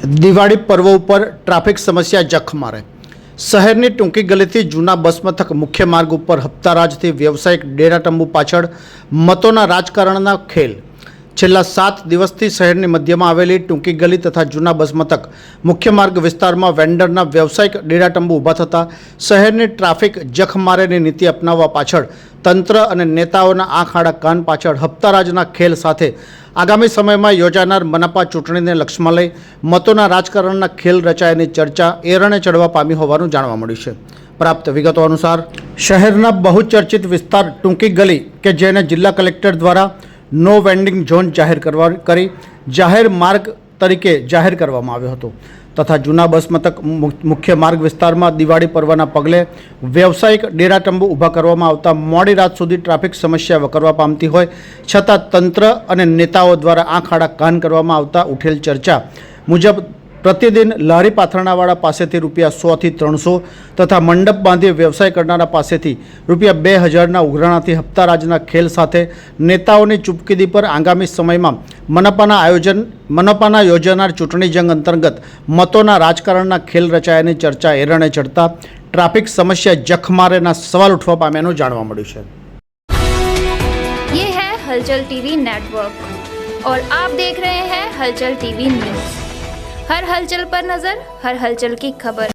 દિવાળી પર્વ ઉપર ટ્રાફિક સમસ્યા જખ મારે। શહેરની ટૂંકી ગલીથી જૂના બસ મથક મુખ્ય માર્ગ ઉપર હપ્તારાજથી વ્યવસાયિક ડેરા તંબુ પાછળ મતોના રાજકારણના ખેલ। છેલ્લા 7 દિવસથી શહેરની મધ્યમાં આવેલી ટૂંકી ગલી તથા જૂના બસ મથક મુખ્ય માર્ગ વિસ્તારમાં વેન્ડરના વ્યવસાયિક ડેરા તંબુ ઊભા થતાં શહેરની ટ્રાફિક જખ મારેની નીતિ અપનાવવા પાછળ તંત્ર અને નેતાઓના આંખ આડા કાન પાછળ હપ્તારાજના ખેલ સાથે આગામી સમયમાં યોજાનાર મનપા ચૂંટણીને લક્ષ્યમાં લઈ મતોના રાજકારણના ખેલ રચાયાની ચર્ચા એરણે ચડવા પામી હોવાનું જાણવા મળ્યું છે। પ્રાપ્ત વિગતો અનુસાર શહેરના બહુચર્ચિત વિસ્તાર ટૂંકી ગલી કે જેને જિલ્લા કલેક્ટર દ્વારા નો વેન્ડિંગ ઝોન જાહેર કરી જાહેર માર્ગ તરીકે જાહેર કરવામાં આવ્યો હતો તથા જૂના બસ મથક મુખ્ય માર્ગ વિસ્તારમાં દિવાળી પર્વના પગલે વ્યવસાયિક ડેરા તંબુ ઊભા કરવામાં આવતા મોડી રાત સુધી ટ્રાફિક સમસ્યા વકરવા પામતી હોય છતાં તંત્ર અને નેતાઓ દ્વારા આંખ આડા કાન કરવામાં આવતા ઉઠેલ ચર્ચા મુજબ પ્રતિદિન લારી પાથરણાવાળા પાસેથી ₹100 થી 300 તથા મંડપ બાંધી વ્યવસાય કરનારા પાસેથી ₹2000ના ઉઘરાણાથી હપ્તારાજના ખેલ સાથે નેતાઓની ચૂપકીદી પર આગામી સમયમાં મનપાના યોજાનાર ચૂંટણી જંગ અંતર્ગત મતોના રાજકારણના ખેલ રચાયાની ચર્ચા એરણે ચડતા ટ્રાફિક સમસ્યા જખ મારેના સવાલ ઉઠવા પામ્યાનું જાણવા મળ્યું છે। ये है हलचल टीवी नेटवर्क और आप देख रहे हैं हलचल टीवी न्यूज। हर हलचल पर नजर, हर हलचल की खबर।